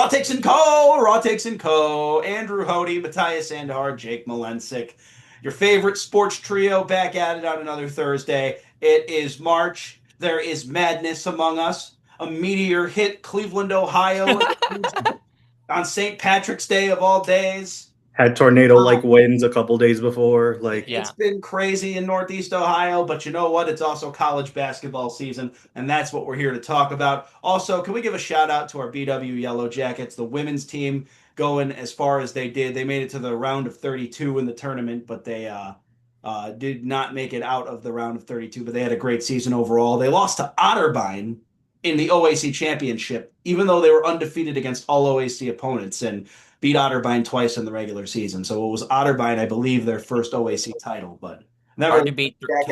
Raw Takes and Co. Andrew Hody, Matthias Sandhar, Jake Malensick. Your favorite sports trio back at it on another Thursday. It is March. There is madness among us. A meteor hit Cleveland, Ohio on St. Patrick's Day of all days. Had tornado-like winds a couple days before. It's been crazy in Northeast Ohio, but you know what? It's also college basketball season, and that's what we're here to talk about. Also, can we give a shout out to our BW Yellow Jackets, the women's team going as far as they did. They made it to the round of 32 in the tournament, but they did not make it out of the round of 32, but they had a great season overall. They lost to Otterbein in the OAC championship, even though they were undefeated against all OAC opponents. And beat Otterbein twice in the regular season. So it was Otterbein, I believe, their first OAC title, but never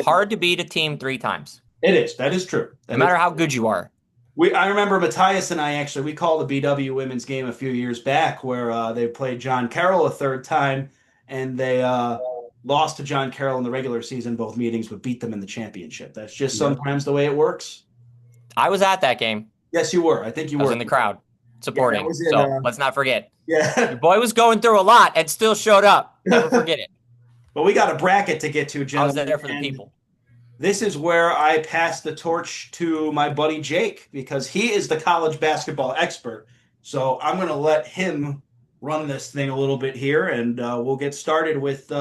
hard to beat a team 3 times. It is. That is true. No matter how good you are. I remember Matthias and I we called the BW women's game a few years back where they played John Carroll a third time, and they lost to John Carroll in the regular season, both meetings, but beat them in the championship. That's just sometimes the way it works. I was at that game. Yes, you were. I think you were. I was in the crowd supporting. So let's not forget. Yeah. Your boy was going through a lot and still showed up. Never forget it. But we got a bracket to get to, gentlemen. I was there for the people. This is where I pass the torch to my buddy Jake because he is the college basketball expert. So I'm going to let him run this thing a little bit here, and we'll get started with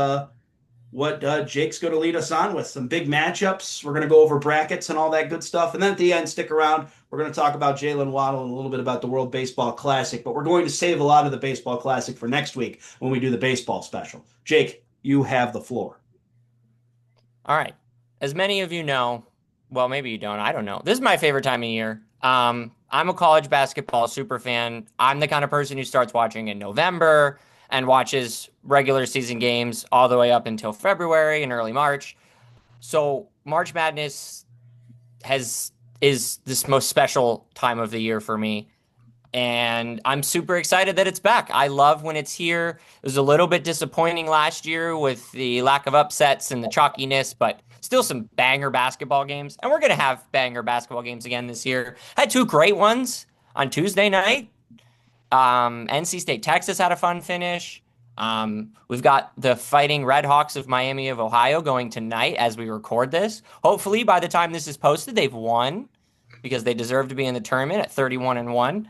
what Jake's going to lead us on with. Some big matchups. We're going to go over brackets and all that good stuff. And then at the end, stick around. We're going to talk about Jaylen Waddle and a little bit about the World Baseball Classic. But we're going to save a lot of the Baseball Classic for next week when we do the baseball special. Jake, you have the floor. All right. As many of you know, well, maybe you don't. I don't know. This is my favorite time of year. I'm a college basketball super fan. I'm the kind of person who starts watching in November and watches regular season games all the way up until February and early March. So March Madness is this most special time of the year for me. And I'm super excited that it's back. I love when it's here. It was a little bit disappointing last year with the lack of upsets and the chalkiness, but still some banger basketball games. And we're going to have banger basketball games again this year. Had 2 great ones on Tuesday night. NC State, Texas had a fun finish. We've got the Fighting Redhawks of Miami of Ohio going tonight as we record this. Hopefully by the time this is posted, they've won because they deserve to be in the tournament at 31-1.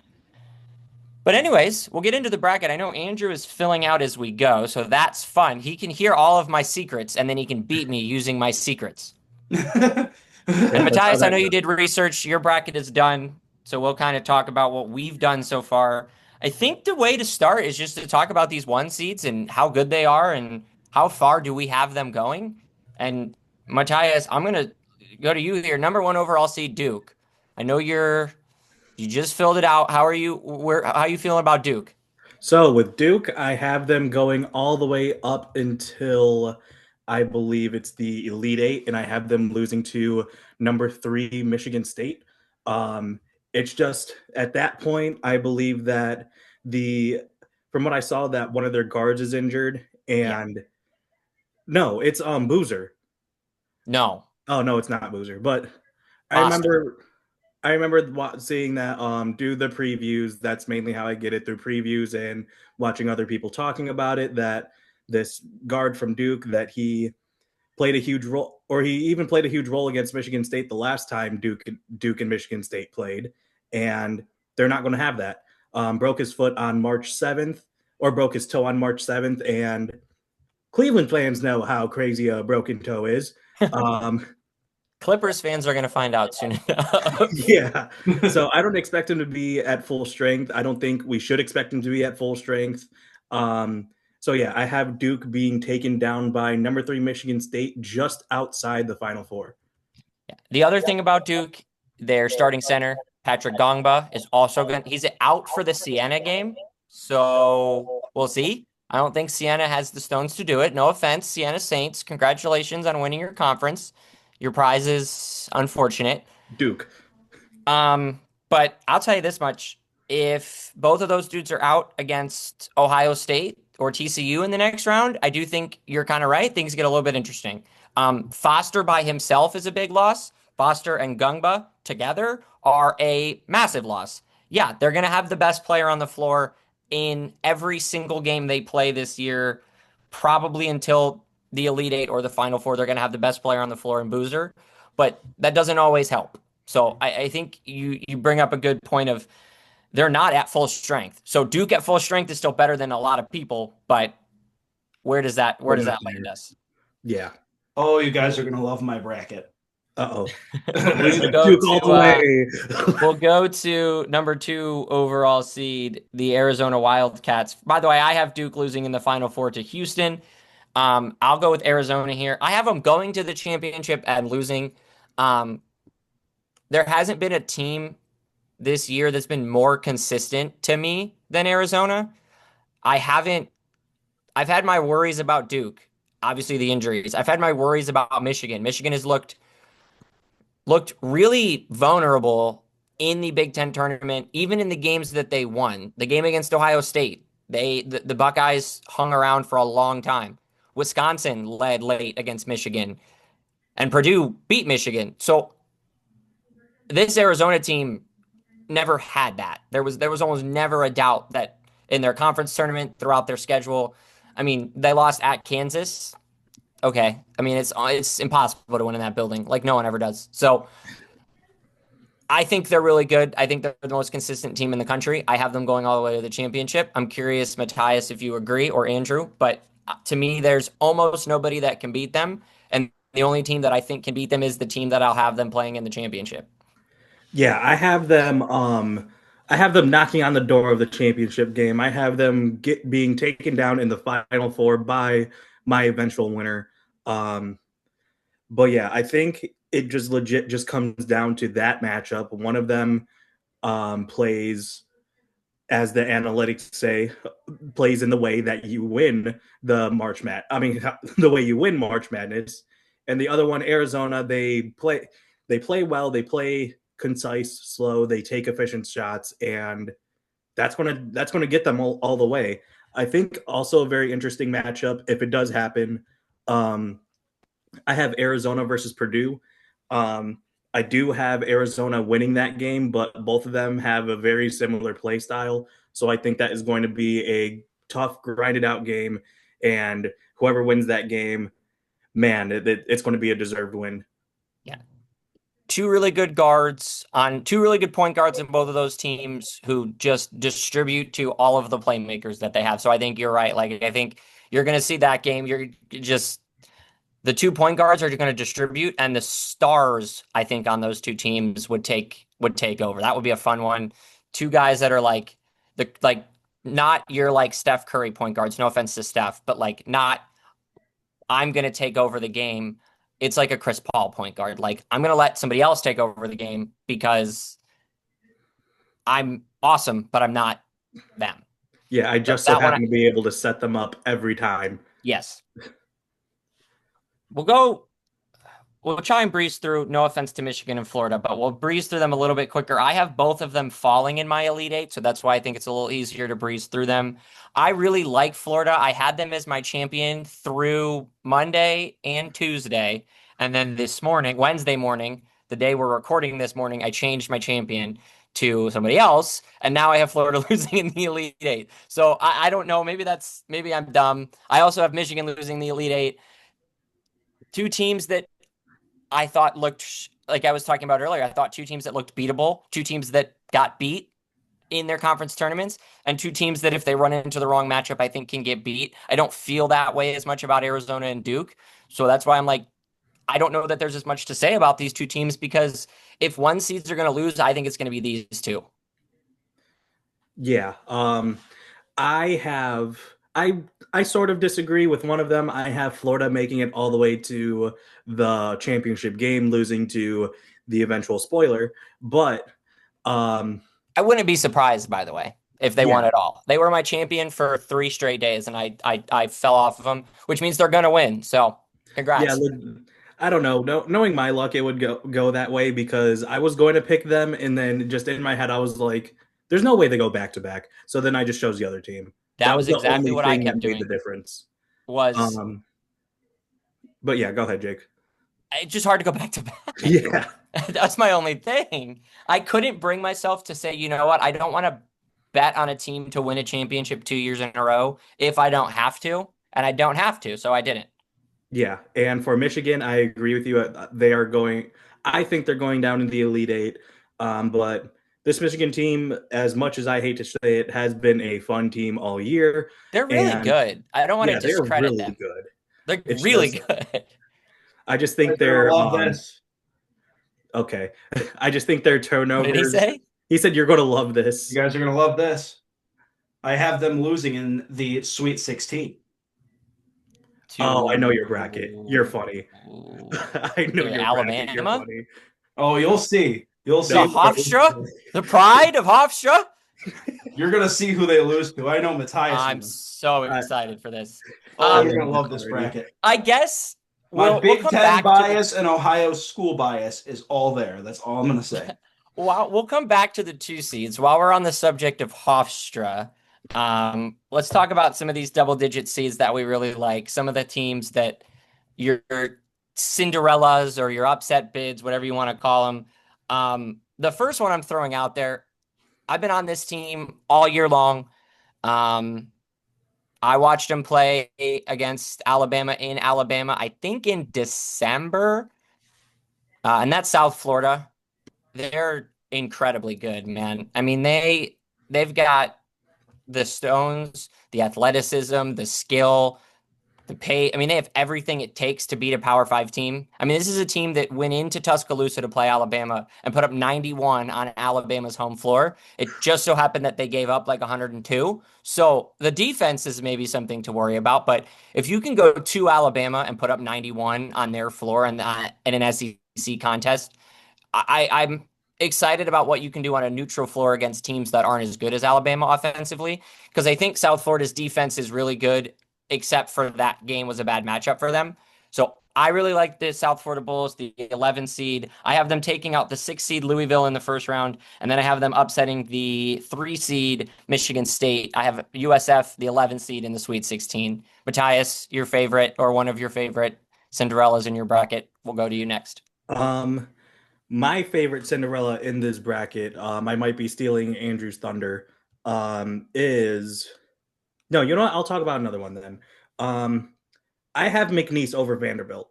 But anyways, we'll get into the bracket. I know Andrew is filling out as we go, so that's fun. He can hear all of my secrets, and then he can beat me using my secrets. And Matthias, I know you did research. Your bracket is done, so we'll kind of talk about what we've done so far. I think the way to start is just to talk about these 1 seeds and how good they are and how far do we have them going. And Matthias, I'm going to go to you here. Number 1 overall seed, Duke. I know you just filled it out. How are you feeling about Duke? So with Duke, I have them going all the way up until I believe it's the Elite 8, and I have them losing to number 3 Michigan State. It's just at that point, I believe that from what I saw, that one of their guards is injured, and no, it's Boozer. No. Oh no, it's not Boozer. But Boston. I remember seeing that do the previews. That's mainly how I get it, through previews and watching other people talking about it, that this guard from Duke, that he played a huge role, or he even played a huge role against Michigan State the last time Duke and Michigan State played, and they're not going to have that. Broke his foot on March 7th, or broke his toe on March 7th, and Cleveland fans know how crazy a broken toe is. Clippers fans are going to find out soon enough. Yeah. So I don't expect him to be at full strength. I don't think we should expect him to be at full strength. So yeah, I have Duke being taken down by number 3 Michigan State, just outside the Final Four. Yeah. The other thing about Duke, their starting center, Patrick Gongba, is also he's out for the Siena game. So we'll see. I don't think Siena has the stones to do it. No offense, Siena Saints. Congratulations on winning your conference. Your prize is unfortunate. Duke. But I'll tell you this much. If both of those dudes are out against Ohio State or TCU in the next round, I do think you're kind of right. Things get a little bit interesting. Foster by himself is a big loss. Foster and Gungba together are a massive loss. yeah, they're going to have the best player on the floor in every single game they play this year, probably until the Elite Eight or the Final Four. They're going to have the best player on the floor in Boozer, but that doesn't always help. So I think you bring up a good point of they're not at full strength. So Duke at full strength is still better than a lot of people, but where does that land us? Yeah. Oh, you guys are gonna love my bracket. Uh-oh. We'll go to number 2 overall seed, the Arizona Wildcats. By the way, I have Duke losing in the Final Four to Houston. I'll go with Arizona here. I have them going to the championship and losing. There hasn't been a team this year that's been more consistent to me than Arizona. I've had my worries about Duke, obviously the injuries. I've had my worries about Michigan. Michigan has looked really vulnerable in the Big Ten tournament, even in the games that they won. The game against Ohio State, the Buckeyes hung around for a long time. Wisconsin led late against Michigan, and Purdue beat Michigan. So this Arizona team never had that. There was almost never a doubt that in their conference tournament throughout their schedule. I mean, they lost at Kansas. Okay. I mean, it's impossible to win in that building. Like no one ever does. So I think they're really good. I think they're the most consistent team in the country. I have them going all the way to the championship. I'm curious, Matthias, if you agree, or Andrew, but to me, there's almost nobody that can beat them. And the only team that I think can beat them is the team that I'll have them playing in the championship. Yeah, I have them knocking on the door of the championship game. I have them being taken down in the Final Four by my eventual winner. But yeah, I think it just comes down to that matchup. One of them plays, as the analytics say, plays in the way that you win the the way you win March Madness. And the other one, Arizona, they play well, they play concise, slow, they take efficient shots, and that's gonna get them all the way. I think also a very interesting matchup, if it does happen. I have Arizona versus Purdue. I do have Arizona winning that game, but both of them have a very similar play style. So I think that is going to be a tough, grinded out game. And whoever wins that game, man, it's going to be a deserved win. Yeah. Two really good point guards in both of those teams who just distribute to all of the playmakers that they have. So I think you're right. Like, I think you're going to see that game. The 2 point guards are going to distribute, and the stars, I think, on those two teams would take over. That would be a fun one. 2 guys that are not your Steph Curry point guards. No offense to Steph, but not I'm going to take over the game. It's like a Chris Paul point guard. Like, I'm going to let somebody else take over the game because I'm awesome, but I'm not them. Yeah, I just so happen to be able to set them up every time. Yes. We'll try and breeze through, no offense to Michigan and Florida, but we'll breeze through them a little bit quicker. I have both of them falling in my Elite Eight, so that's why I think it's a little easier to breeze through them. I really like Florida. I had them as my champion through Monday and Tuesday. And then Wednesday morning, the day we're recording this morning, I changed my champion to somebody else. And now I have Florida losing in the Elite Eight. So I don't know. Maybe I'm dumb. I also have Michigan losing the Elite Eight. 2 teams that I thought looked, like I was talking about earlier, I thought 2 teams that looked beatable, 2 teams that got beat in their conference tournaments, and 2 teams that if they run into the wrong matchup, I think can get beat. I don't feel that way as much about Arizona and Duke. So that's why I'm like, I don't know that there's as much to say about these 2 teams, because if 1 seeds are going to lose, I think it's going to be these 2. Yeah. I sort of disagree with one of them. I have Florida making it all the way to the championship game, losing to the eventual spoiler. But I wouldn't be surprised, by the way, if they won it all. They were my champion for 3 straight days, and I fell off of them, which means they're going to win. So congrats. Yeah, I don't know. Knowing my luck, it would go that way, because I was going to pick them, and then just in my head, I was like, there's no way they go back to back. So then I just chose the other team. That was exactly what I kept doing. Made the difference but yeah, go ahead, Jake. It's just hard to go back to back. Yeah. That's my only thing. I couldn't bring myself to say, you know what? I don't want to bet on a team to win a championship 2 years in a row if I don't have to, and I don't have to, so I didn't. Yeah, and for Michigan, I agree with you. They are going. I think they're going down in the Elite Eight. But this Michigan team, as much as I hate to say it, has been a fun team all year. They're really And good. I don't want to yeah, they're discredit really them. good. They're It's really just, good. I just You think guys are they're gonna love this. okay. I just think their What did he turnovers. say? He said you're going to love this. You guys are gonna love this. I have them losing in the Sweet 16. Oh, I know your bracket. You're funny. I know your bracket. You're Alabama? funny. Oh, you'll see. You'll see. The Hofstra? The pride of Hofstra? You're gonna see who they lose to. I know Matthias. I'm so excited for this. Oh, you're Um, gonna love this bracket. I guess My we'll Big come Ten back bias and Ohio school bias is all there. That's all I'm gonna say. we'll come back to the 2 seeds. While we're on the subject of Hofstra, let's talk about some of these double-digit seeds that we really like. Some of the teams that your Cinderellas or your upset bids, whatever you want to call them. The first one I'm throwing out there, I've been on this team all year long. I watched them play against Alabama in Alabama, I think in December, and that's South Florida. They're incredibly good, man. I mean, they've got the stones, the athleticism, the skill, the pay. I mean, they have everything it takes to beat a Power 5 team. I mean, this is a team that went into Tuscaloosa to play Alabama and put up 91 on Alabama's home floor. It just so happened that they gave up like 102. So the defense is maybe something to worry about. But if you can go to Alabama and put up 91 on their floor and in an SEC contest, I'm excited about what you can do on a neutral floor against teams that aren't as good as Alabama offensively, because I think South Florida's defense is really good, except for that game was a bad matchup for them. So I really like the South Florida Bulls, the 11 seed. I have them taking out the 6 seed Louisville in the first round, and then I have them upsetting the 3 seed Michigan State. I have USF, the 11 seed in the Sweet 16. Matthias, your favorite or one of your favorite Cinderellas in your bracket, will go to you next. My favorite Cinderella in this bracket, I might be stealing Andrew's thunder, is no, you know what? I'll talk about another one then. I have McNeese over Vanderbilt.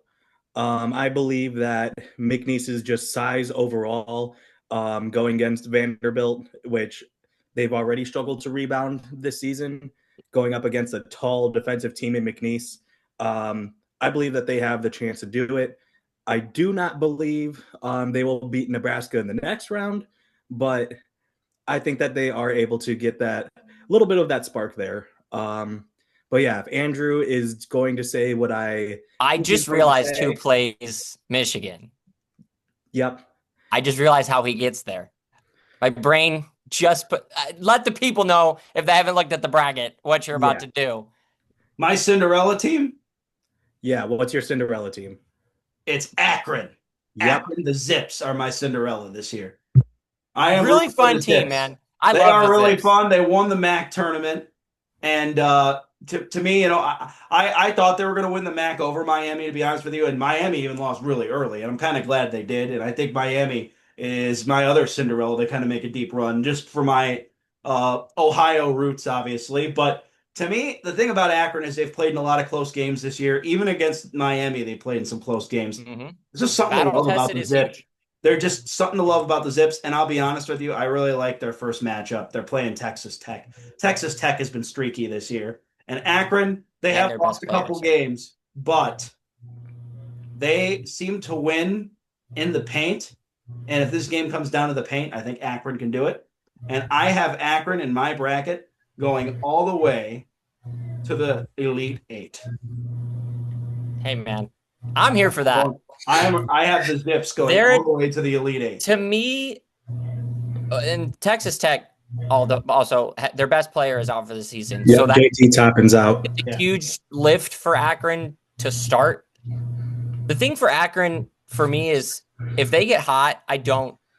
I believe that McNeese is just size overall, going against Vanderbilt, which they've already struggled to rebound this season, going up against a tall defensive team in McNeese. I believe that they have the chance to do it. I do not believe they will beat Nebraska in the next round, but I think that they are able to get that little bit of that spark there. But yeah, if Andrew is going to say what I just realized who plays Michigan. Yep. I just realized how he gets there. My brain just let the people know, if they haven't looked at the bracket, what you're about to do. My Cinderella team? Yeah, what's your Cinderella team? It's Akron. Yep. Akron, the Zips are my Cinderella this year. I am really fun team, man. They are really fun. They won the MAC tournament, and to me, I thought they were going to win the MAC over Miami, to be honest with you, and Miami even lost really early, and I'm kind of glad they did. And I think Miami is my other Cinderella. They kind of make a deep run just for my Ohio roots, obviously, but. To me, the thing about Akron is they've played in a lot of close games this year. Even against Miami, they played in some close games. Mm-hmm. There's just something to love about the Zips. They're just something to love about the Zips. And I'll be honest with you, I really like their first matchup. They're playing Texas Tech. Texas Tech has been streaky this year. And Akron, they have lost a couple games, but they seem to win in the paint. And if this game comes down to the paint, I think Akron can do it. And I have Akron in my bracket going all the way to the Elite Eight. Hey, man. I'm here for that. I have the Zips going all the way to the Elite Eight. To me, and Texas Tech, also their best player is out for the season. Yeah, so that JT Toppin's out. It's a huge lift for Akron to start. The thing for Akron, for me, is if they get hot, I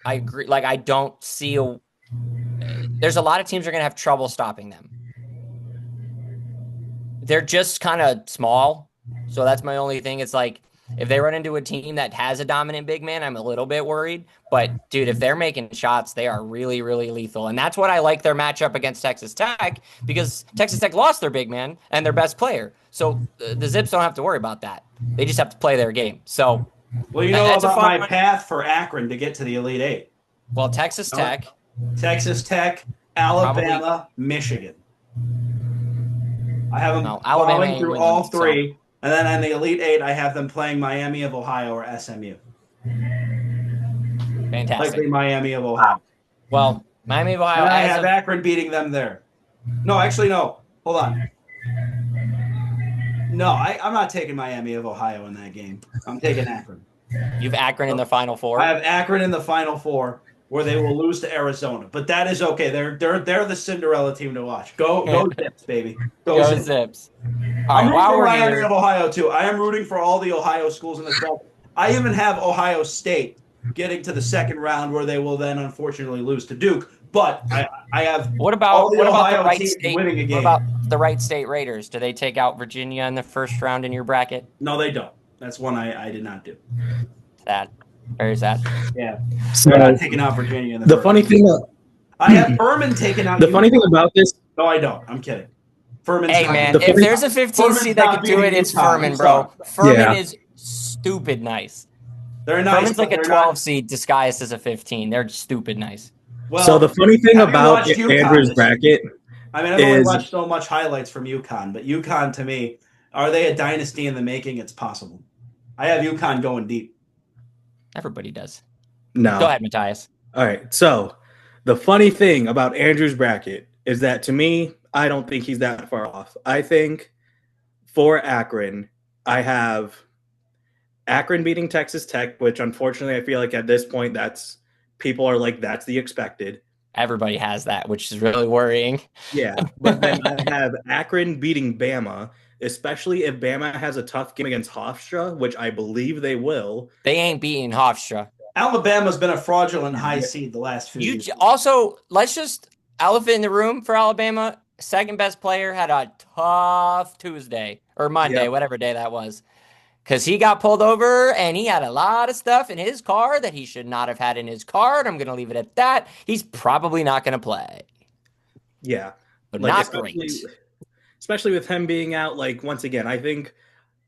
agree. Like, I don't see there's a lot of teams that are going to have trouble stopping them. They're just kind of small. So that's my only thing. It's like, If they run into a team that has a dominant big man, I'm a little bit worried. But dude, if they're making shots, they are really, really lethal. And that's what I like their matchup against Texas Tech, because Texas Tech lost their big man and their best player. So the Zips don't have to worry about that. They just have to play their game. So Well, you know that's a about fun my one. path for Akron to get to the Elite Eight. Well, Texas Tech, Texas Tech, Alabama, Michigan. I have them Alabama falling ain't through winning, all so. three. And then in the Elite Eight, I have them playing Miami of Ohio or SMU. Fantastic. Likely Miami of Ohio. Well, Miami of Ohio. And then I have Akron beating them there. No, actually, no. Hold on. No, I'm not taking Miami of Ohio in that game. I'm taking Akron. You've Akron in the Final Four. I have Akron in the Final Four, where they will lose to Arizona, but that is okay. They're the Cinderella team to watch. Go Zips, baby. Go Zips. All I'm right, rooting while for we're Miami here, of Ohio too. I am rooting for all the Ohio schools in the South. I even have Ohio State getting to the second round, where they will then unfortunately lose to Duke. But I have what about all the Ohio the Wright teams State? winning a game. What about the Wright State Raiders? Do they take out Virginia in the first round in your bracket? No, they don't. That's one I did not do. Sad. Very sad. Yeah, So they're not taking out Virginia in the the first funny round. thing, I have Furman taking out. the funny thing about this, No, I don't. I'm kidding. Furman's Hey not man, beating if UConn. there's a 15 Furman's seed that not can do it, beating it's UConn. Furman, I'm bro. sorry. Furman Yeah. is stupid nice. They're nice. Furman's like but a they're 12 not- seed disguised as a 15. They're stupid nice. Well, so the funny thing have you about watched UConn Andrew's this bracket, I mean, I've only is- watched so much highlights from UConn, but UConn to me, are they a dynasty in the making? It's possible. I have UConn going deep. Everybody does. no. Go ahead, Matthias. All right. So the funny thing about Andrew's bracket is that, to me, I don't think he's that far off. I think for Akron, I have Akron beating Texas Tech, which unfortunately I feel like at this point people are like, that's the expected. Everybody has that, which is really worrying. Yeah. But then I have Akron beating Bama, especially if Bama has a tough game against Hofstra, which I believe they will. They ain't beating Hofstra. Alabama's been a fraudulent high seed the last few years. Also, let's just elephant in the room for Alabama. Second best player had a tough Tuesday or Monday, whatever day that was, because he got pulled over and he had a lot of stuff in his car that he should not have had in his car. And I'm going to leave it at that. He's probably not going to play. Yeah. But Like, not great. Especially with him being out, like, once again, I think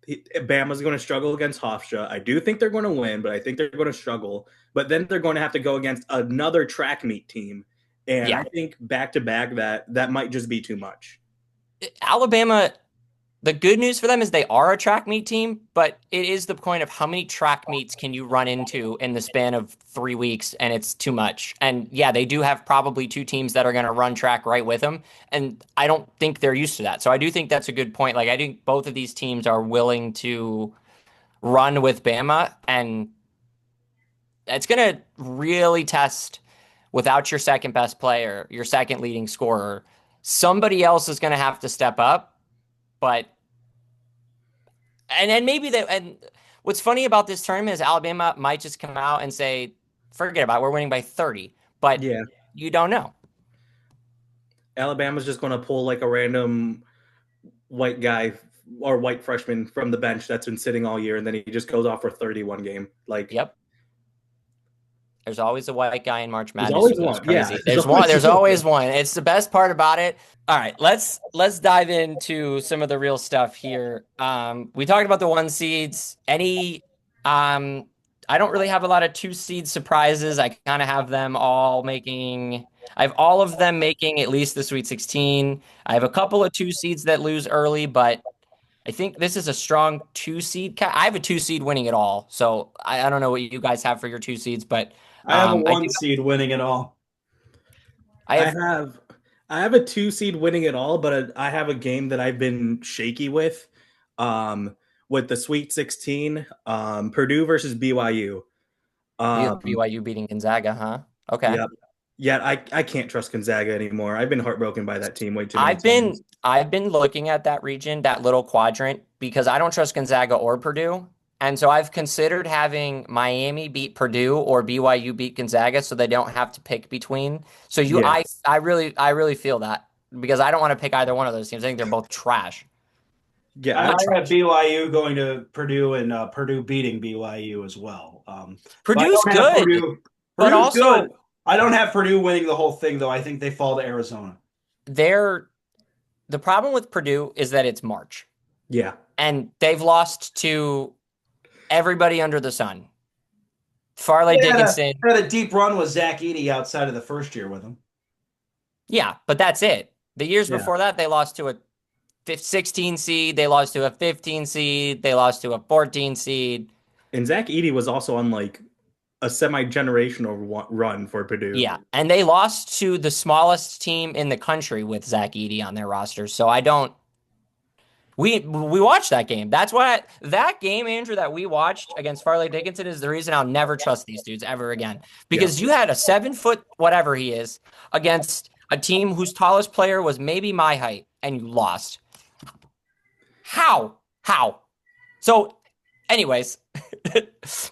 Bama's going to struggle against Hofstra. I do think they're going to win, but I think they're going to struggle. But then they're going to have to go against another track meet team. And I think back-to-back that might just be too much. Alabama, the good news for them is they are a track meet team, but it is the point of how many track meets can you run into in the span of 3 weeks, and it's too much. And yeah, they do have probably two teams that are going to run track right with them, and I don't think they're used to that. So I do think that's a good point. Like, I think both of these teams are willing to run with Bama, and it's going to really test, without your second best player, your second leading scorer, somebody else is going to have to step up. But and then maybe that. And what's funny about this tournament is Alabama might just come out and say, "Forget about it, we're winning by 30." But you don't know. Alabama's just going to pull like a random white guy or white freshman from the bench that's been sitting all year, and then he just goes off for 31 game. Like, yep. There's always a white guy in March Madness. There's always one. Crazy. Yeah, There's one. There's always one. It's the best part about it. All right, let's dive into some of the real stuff here. We talked about the 1 seeds. I don't really have a lot of 2 seed surprises. I kind of have them all making. I have all of them making at least the Sweet 16. I have a couple of 2 seeds that lose early, but I think this is a strong 2 seed. I have a 2 seed winning it all. So I don't know what you guys have for your 2 seeds, but I have a 1 seed winning it all. I have a 2 seed winning it all, but I have a game that I've been shaky with the Sweet 16, Purdue versus BYU. BYU beating Gonzaga, huh? Okay. Yep. Yeah, I can't trust Gonzaga anymore. I've been heartbroken by that team way too many times. I've been looking at that region, that little quadrant, because I don't trust Gonzaga or Purdue. And so I've considered having Miami beat Purdue or BYU beat Gonzaga so they don't have to pick between. So I really feel that, because I don't want to pick either one of those teams. I think they're both trash. Yeah, I have BYU going to Purdue and Purdue beating BYU as well. But I Purdue's don't have good, Purdue. but Purdue's good. also I don't have Purdue winning the whole thing, though. I think they fall to Arizona. they're the problem with Purdue is that it's March yeah. and they've lost to everybody under the sun. Farley Dickinson. Had a deep run with Zach Edey outside of the first year with him. Yeah, but that's it. The years Yeah. before that, they lost to a 16 seed. They lost to a 15 seed. They lost to a 14 seed. And Zach Edey was also on like a semi-generational run for Purdue. Yeah, and they lost to the smallest team in the country with Zach Edey on their roster. So I don't. We watched that game. That's why that game, Andrew, that we watched against Farley Dickinson is the reason I'll never trust these dudes ever again. Because you had a 7-foot whatever he is against a team whose tallest player was maybe my height, and you lost. How? So, anyways,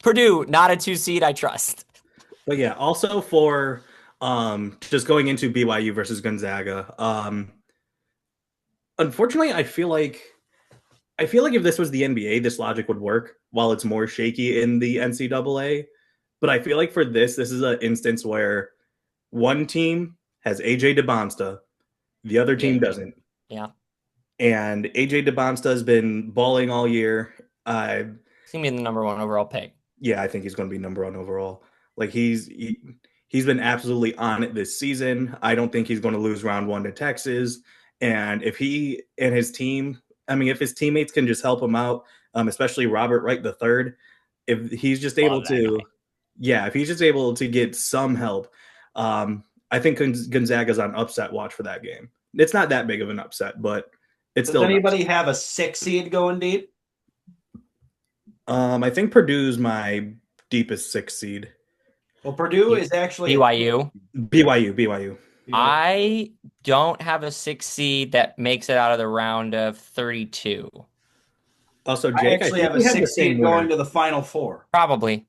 Purdue, not a 2 seed, I trust. But yeah, also for just going into BYU versus Gonzaga. Unfortunately, I feel like if this was the NBA, this logic would work while it's more shaky in the NCAA. But I feel like for this is an instance where one team has AJ DeBonsta, the other team doesn't. Yeah. And AJ DeBonsta has been balling all year. He's going to be the number 1 overall pick. Yeah, I think he's going to be number 1 overall. Like he's been absolutely on it this season. I don't think he's going to lose round 1 to Texas. And if he and his team, if his teammates can just help him out, especially Robert Wright III, if he's just able to, if he's just able to get some help, I think Gonzaga's on upset watch for that game. It's not that big of an upset, but it's still. Does anybody have a 6 seed going deep? I think Purdue's my deepest 6 seed. Well, Purdue is actually BYU. I don't have a 6 seed that makes it out of the round of 32. Also, Jake, I actually have a 6 seed going to the Final Four. Probably.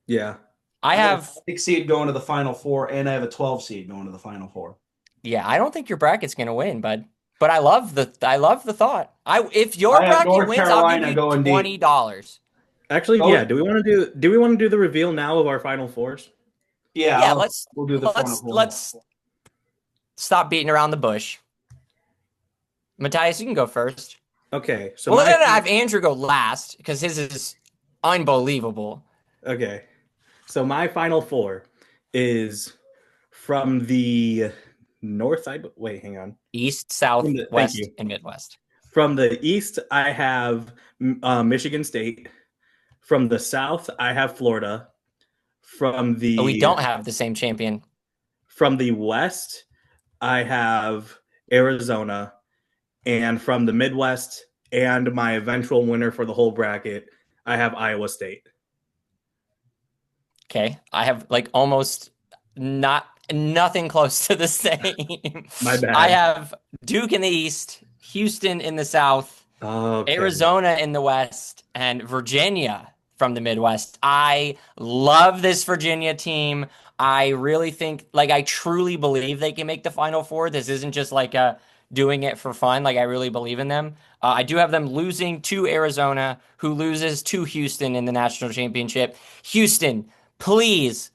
Yeah. I have a 6 seed going to the Final Four, and I have a 12 seed going to the Final Four. Yeah, I don't think your bracket's going to win, bud. But I love the thought. If your bracket wins, I'll give you $20. Actually, do we want to do the reveal now of our Final Fours? Yeah, we'll do the Final Four. Let's stop beating around the bush. Matthias, you can go first. Okay. So we're going to have Andrew go last because his is unbelievable. Okay. So my Final Four is from the north side. Wait, hang on. East, South, West, and Midwest. From the East, I have Michigan State. From the South, I have Florida. From the we don't have the same champion. From the West, I have Arizona. And from the Midwest and my eventual winner for the whole bracket, I have Iowa State. Okay. I have almost nothing close to the same. My bad. I have Duke in the East, Houston in the South, Arizona in the West, and Virginia from the Midwest. I love this Virginia team. I really think, I truly believe they can make the Final Four. This isn't just doing it for fun. I really believe in them. I do have them losing to Arizona, who loses to Houston in the national championship. Houston, please,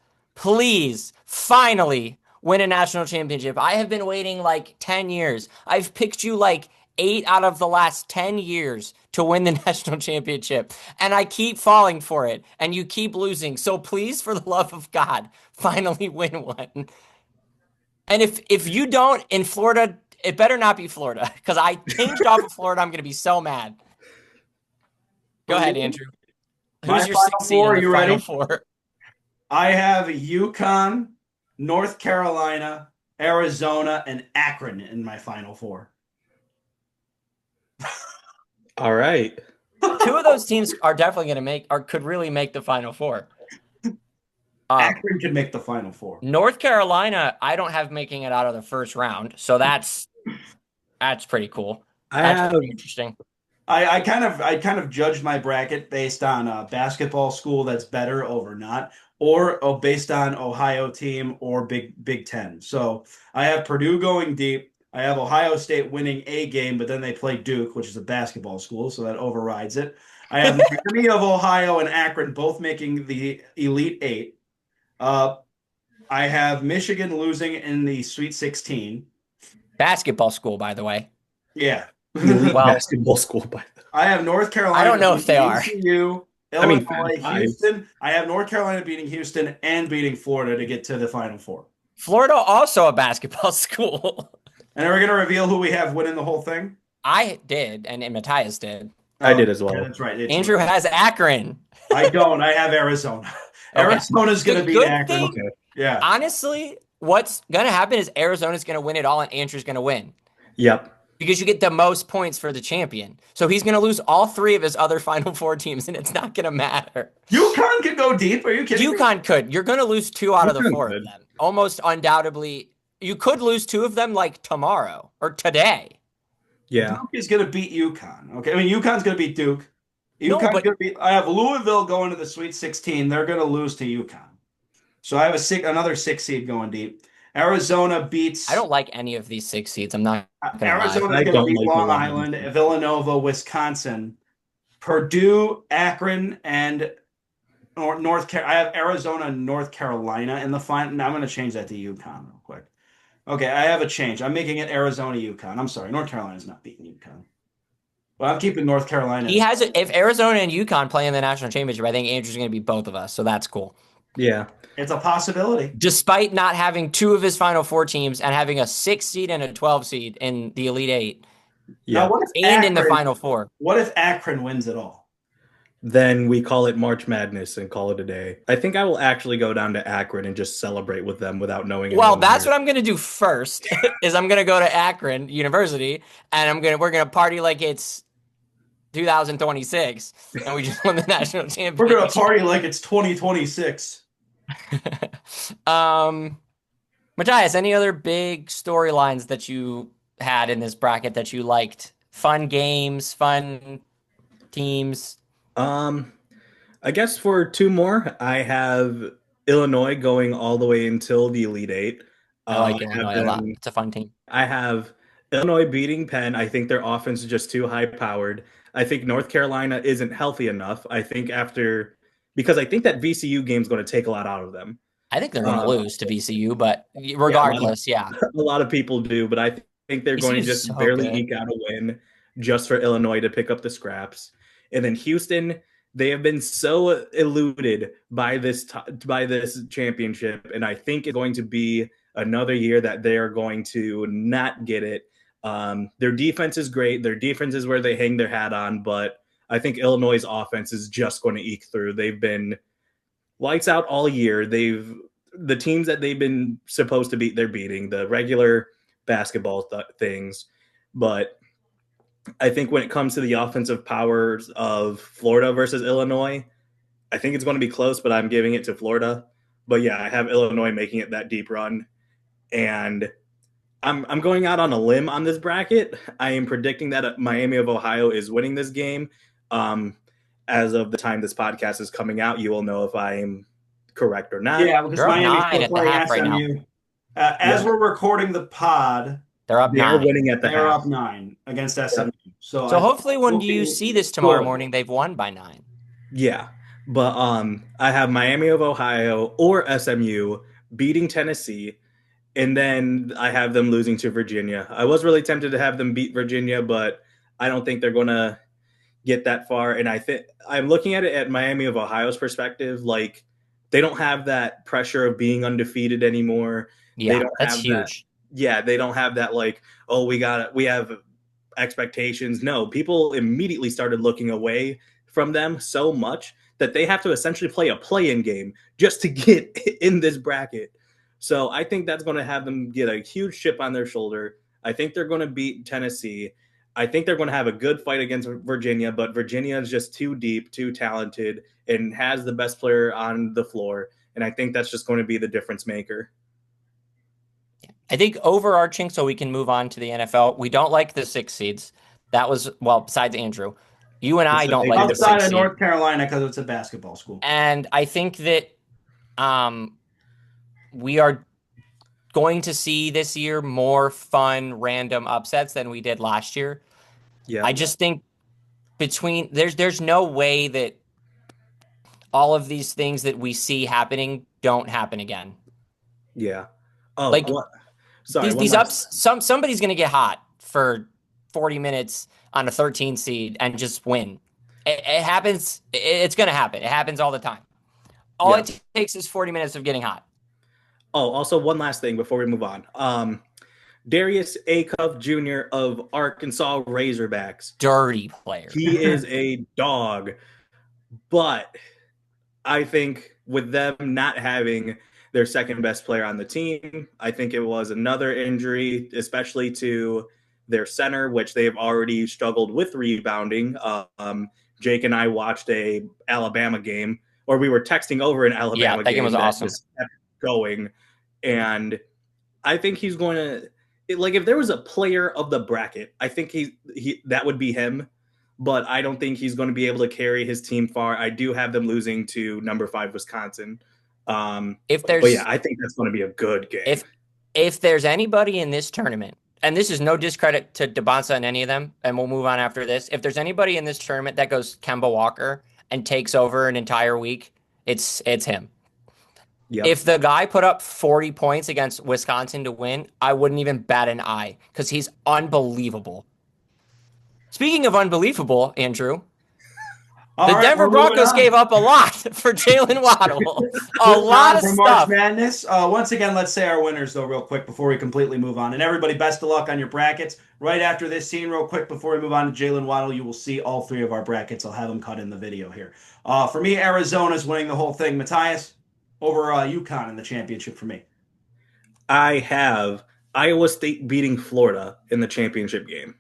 finally win a national championship. I have been waiting 10 years. I've picked you 8 out of the last 10 years to win the national championship. And I keep falling for it. And you keep losing. So please, for the love of God, finally win one. And if you don't, in Florida, it better not be Florida. Because I changed off of Florida. I'm going to be so mad. Go ahead, Andrew. Who's your 6 seed in the Final Four? I have UConn, North Carolina, Arizona, and Akron in my Final Four. All right. 2 of those teams are definitely going to could really make the Final Four. Akron can make the Final Four. North Carolina, I don't have making it out of the first round, so that's pretty cool. That's pretty interesting. I kind of judged my bracket based on a basketball school that's better over not, or based on Ohio team or Big Ten. So I have Purdue going deep, I have Ohio State winning a game, but then they play Duke, which is a basketball school, so that overrides it. I have Miami of Ohio and Akron both making the Elite Eight. Uh, I have Michigan losing in the Sweet 16. Basketball school, by the way. Yeah. Elite Well, basketball school. By the I have North Carolina. I don't know if they are. ECU, I mean, Illinois, Fab Five. Houston. I have North Carolina beating Houston and beating Florida to get to the Final Four. Florida also a basketball school. And are we going to reveal who we have winning the whole thing? I did, and Matthias did. I did as well. Yeah, that's right. Andrew has Akron. I don't. I have Arizona. Okay. Arizona's going to beat good Akron. thing- Okay. Yeah. Honestly, what's going to happen is Arizona's going to win it all, and Andrew's going to win. Yep. Because you get the most points for the champion. So he's going to lose all 3 of his other Final Four teams, and it's not going to matter. UConn could go deep. Are you kidding me? UConn could. You're going to lose 2 out of the UConn 4 could. of them. Almost undoubtedly. You could lose 2 of them like tomorrow or today. Yeah. Duke is going to beat UConn. Okay. I mean, UConn's going to beat Duke. No, UConn's but- going to beat. I have Louisville going to the Sweet 16. They're going to lose to UConn. So I have another 6 seed going deep. Arizona beats. I don't like any of these 6 seeds. I'm not going to lie. Arizona's I going to don't beat like Long Villanova. Island, Villanova, Wisconsin, Purdue, Akron, and North Carolina. I have Arizona and North Carolina in the final. Now I'm going to change that to UConn real quick. Okay, I have a change. I'm making it Arizona, UConn. I'm sorry, North Carolina's not beating UConn. Well, I'm keeping North Carolina. He has if Arizona and UConn play in the national championship, I think Andrew's going to beat both of us. So that's cool. Yeah. It's a possibility. Despite not having 2 of his Final Four teams and having a 6 seed and a 12 seed in the Elite Eight Yeah. Now, what if and in the Akron- Final Four. What if Akron wins it all? Then we call it March Madness and call it a day. I think I will actually go down to Akron and just celebrate with them without knowing. Well, that's what I'm going to do first. Is I'm going to go to Akron University and we're going to party like it's 2026 and we just won the national championship. We're going to party like it's 2026. Matthias, any other big storylines that you had in this bracket that you liked? Fun games, fun teams. I guess for 2 more, I have Illinois going all the way until the Elite Eight. I like have Illinois a lot. them- It's a fun team. I have Illinois beating Penn. I think their offense is just too high powered. I think North Carolina isn't healthy enough. Because I think that VCU game is going to take a lot out of them. I think they're going to lose to VCU, but regardless, yeah. A lot of people do, but I think they're going to VCU 's just so barely good. eke out a win just for Illinois to pick up the scraps. And then Houston, they have been so eluded by this championship, and I think it's going to be another year that they are going to not get it. Their defense is great. Their defense is where they hang their hat on, but I think Illinois' offense is just going to eke through. They've been lights out all year. The teams that they've been supposed to beat, they're beating the regular basketball things. But I think when it comes to the offensive powers of Florida versus Illinois, I think it's going to be close, but I'm giving it to Florida. But yeah, I have Illinois making it that deep run. And I'm going out on a limb on this bracket. I am predicting that Miami of Ohio is winning this game. As of the time this podcast is coming out, you will know if I am correct or not. Yeah, because They're up 9 Miami's at still the playing half right now. SMU. As we're recording the pod, They're up They are 9. winning at the they're half. up 9 against SMU. So Hopefully when you looking see this tomorrow good. morning, they've won by 9. Yeah, but I have Miami of Ohio or SMU beating Tennessee, and then I have them losing to Virginia. I was really tempted to have them beat Virginia, but I don't think they're going to get that far. And I think I'm looking at it at Miami of Ohio's perspective, like they don't have that pressure of being undefeated anymore. Yeah, don't that's have huge. They don't have that like, oh, we have expectations. No, people immediately started looking away from them so much that they have to essentially play a play-in game just to get in this bracket. So I think that's going to have them get a huge chip on their shoulder. I think they're going to beat Tennessee. I think they're going to have a good fight against Virginia, but Virginia is just too deep, too talented, and has the best player on the floor. And I think that's just going to be the difference maker. I think overarching, so we can move on to the NFL, we don't like the 6 seeds. That was, well, besides Andrew. You and I don't like the 6 outside of seed. North Carolina because it's a basketball school. And I think that we are going to see this year more fun, random upsets than we did last year. Yeah. I just think there's no way that all of these things that we see happening don't happen again. Yeah. Oh, Like what? Sorry, one these last. somebody's gonna get hot for 40 minutes on a 13 seed and just win. It happens. It's gonna happen. It happens all the time. All Yeah. it takes is 40 minutes of getting hot. Oh, also one last thing before we move on. Darius Acuff Jr. of Arkansas Razorbacks. Dirty player. He is a dog, but I think with them not having their second best player on the team, I think it was another injury, especially to their center, which they've already struggled with rebounding. Jake and I watched a Alabama game, or we were texting over an Alabama that game was awesome. Just kept going, and I think he's going to if there was a player of the bracket, I think he that would be him. But I don't think he's going to be able to carry his team far. I do have them losing to number 5 Wisconsin. But yeah, I think that's going to be a good game. If there's anybody in this tournament, and this is no discredit to Dabonsa and any of them, and we'll move on after this. If there's anybody in this tournament that goes Kemba Walker and takes over an entire week, it's him. Yep. If the guy put up 40 points against Wisconsin to win, I wouldn't even bat an eye because he's unbelievable. Speaking of unbelievable, Andrew, the Denver Broncos gave up a lot for Jaylen Waddle. A lot of stuff. March Madness. Once again, let's say our winners, though, real quick before we completely move on. And everybody, best of luck on your brackets. Right after this scene, real quick, before we move on to Jaylen Waddle, you will see all 3 of our brackets. I'll have them cut in the video here. For me, Arizona's winning the whole thing. Matthias, over UConn in the championship for me. I have Iowa State beating Florida in the championship game.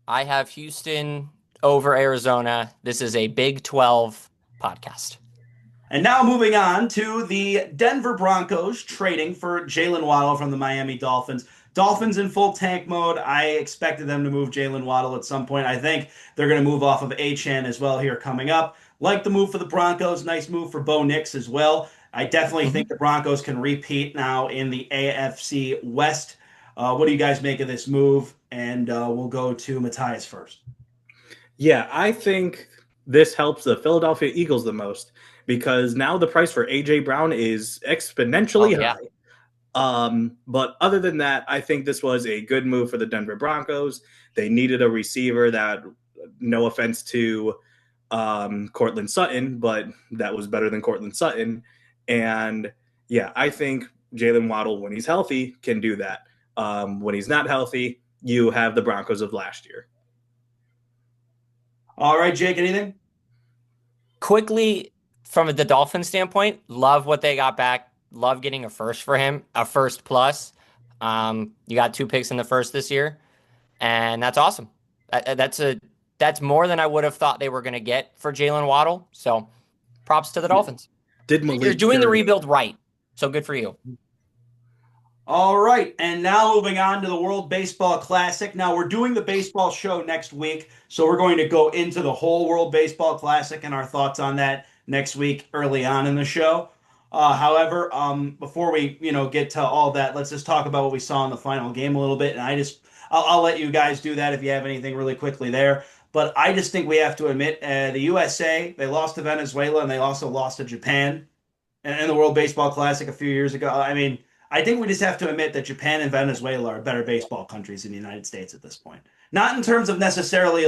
I have Houston over Arizona. This is a Big 12 podcast. And now moving on to the Denver Broncos trading for Jaylen Waddle from the Miami Dolphins. Dolphins in full tank mode. I expected them to move Jaylen Waddle at some point. I think they're going to move off of Achane as well here coming up. Like the move for the Broncos. Nice move for Bo Nix as well. I definitely think the Broncos can repeat now in the AFC West. What do you guys make of this move? And we'll go to Matthias first. Yeah, I think this helps the Philadelphia Eagles the most because now the price for A.J. Brown is exponentially high. But other than that, I think this was a good move for the Denver Broncos. They needed a receiver that, no offense to Cortland Sutton, but that was better than Cortland Sutton. And yeah, I think Jaylen Waddle, when he's healthy, can do that. When he's not healthy, you have the Broncos of last year. All right, Jake, anything? Quickly, from the Dolphins standpoint, love what they got back. Love getting a first for him, a first plus. You got 2 picks in the first this year, and that's awesome. That's more than I would have thought they were going to get for Jaylen Waddle. So props to the Dolphins. You're doing the rebuild right, so good for you. All right, and now moving on to the World Baseball Classic. Now, we're doing the baseball show next week, so we're going to go into the whole World Baseball Classic and our thoughts on that next week early on in the show. However, before we get to all that, let's just talk about what we saw in the final game a little bit, and I'll let you guys do that if you have anything really quickly there. But I just think we have to admit the USA, they lost to Venezuela, and they also lost to Japan in the World Baseball Classic a few years ago. I mean, I think we just have to admit that Japan and Venezuela are better baseball countries than the United States at this point. Not in terms of necessarily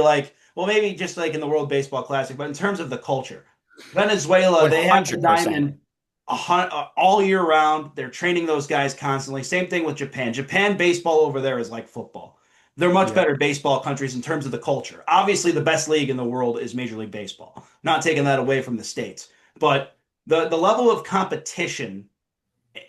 maybe just like in the World Baseball Classic, but in terms of the culture. Venezuela, 100%. They have the diamond all year round. They're training those guys constantly. Same thing with Japan. Japan baseball over there is like football. They're much better baseball countries in terms of the culture. Obviously, the best league in the world is Major League Baseball. Not taking that away from the States. But the level of competition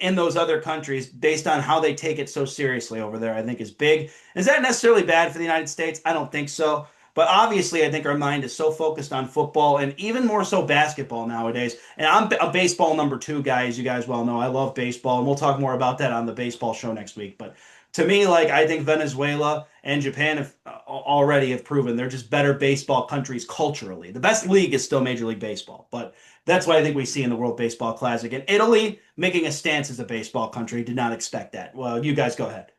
in those other countries based on how they take it so seriously over there, I think is big. Is that necessarily bad for the United States? I don't think so. But obviously, I think our mind is so focused on football and even more so basketball nowadays. And I'm a baseball number 2 guy, as you guys well know. I love baseball, and we'll talk more about that on the baseball show next week. But to me, I think Venezuela and Japan already have proven they're just better baseball countries culturally. The best league is still Major League Baseball, but That's what I think we see in the World Baseball Classic. And Italy making a stance as a baseball country, did not expect that. Well, you guys go ahead.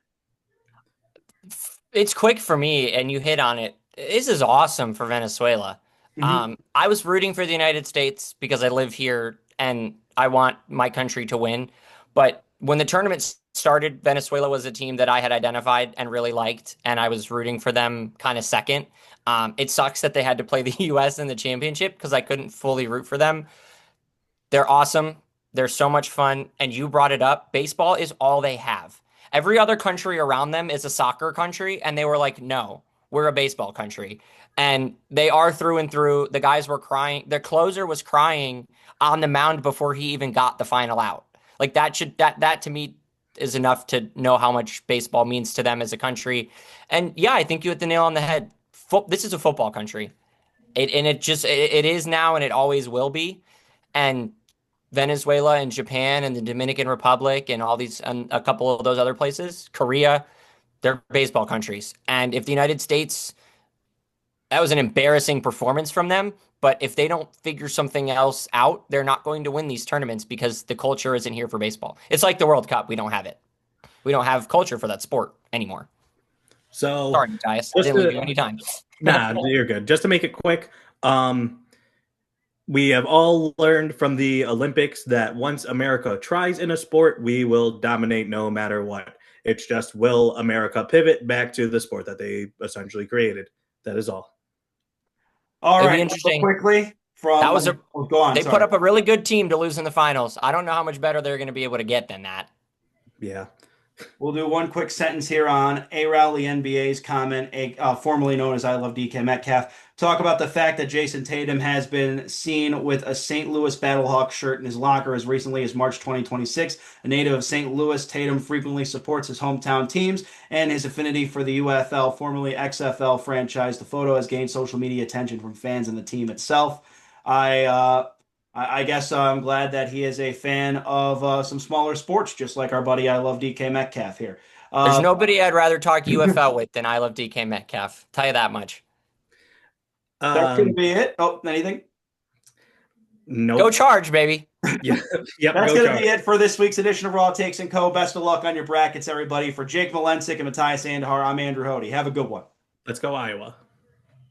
It's quick for me, and you hit on it. This is awesome for Venezuela. I was rooting for the United States because I live here and I want my country to win. But when the tournament started, Venezuela was a team that I had identified and really liked, and I was rooting for them kind of second. It sucks that they had to play the U.S. in the championship because I couldn't fully root for them. They're awesome. They're so much fun. And you brought it up. Baseball is all they have. Every other country around them is a soccer country, and they were like, no, we're a baseball country. And they are through and through. The guys were crying. Their closer was crying on the mound before he even got the final out. Like that to me is enough to know how much baseball means to them as a country. And yeah, I think you hit the nail on the head. This is a football country. It is now, and it always will be. And Venezuela and Japan and the Dominican Republic and all these, and a couple of those other places, Korea, they're baseball countries. And if the United States, that was an embarrassing performance from them, but if they don't figure something else out, they're not going to win these tournaments because the culture isn't here for baseball. It's like the World Cup. We don't have it. We don't have culture for that sport anymore. So sorry, Matthias. I didn't leave you any time. Nah, you're good. Just to make it quick, we have all learned from the Olympics that once America tries in a sport, we will dominate no matter what. It's just, will America pivot back to the sport that they essentially created? That is all. All It'd right. be interesting. Quickly from that was a go on. They sorry. put up a really good team to lose in the finals. I don't know how much better they're going to be able to get than that. Yeah. We'll do one quick sentence here on ARowleyNBA's comment, formerly known as I Love DK Metcalf. Talk about the fact that Jason Tatum has been seen with a St. Louis Battlehawks shirt in his locker as recently as March 2026. A native of St. Louis, Tatum frequently supports his hometown teams and his affinity for the UFL, formerly XFL franchise. The photo has gained social media attention from fans and the team itself. I guess I'm glad that he is a fan of some smaller sports, just like our buddy I Love DK Metcalf here. There's nobody I'd rather talk UFL with than I Love DK Metcalf. Tell you that much. That's going to be it. Oh, anything? No. Go Charge, baby. Yep. That's going to be it for this week's edition of Raw Takes & Co. Best of luck on your brackets, everybody. For Jake Valensic and Matthias Andahar, I'm Andrew Hody. Have a good one. Let's go Iowa.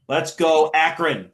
Let's go Akron.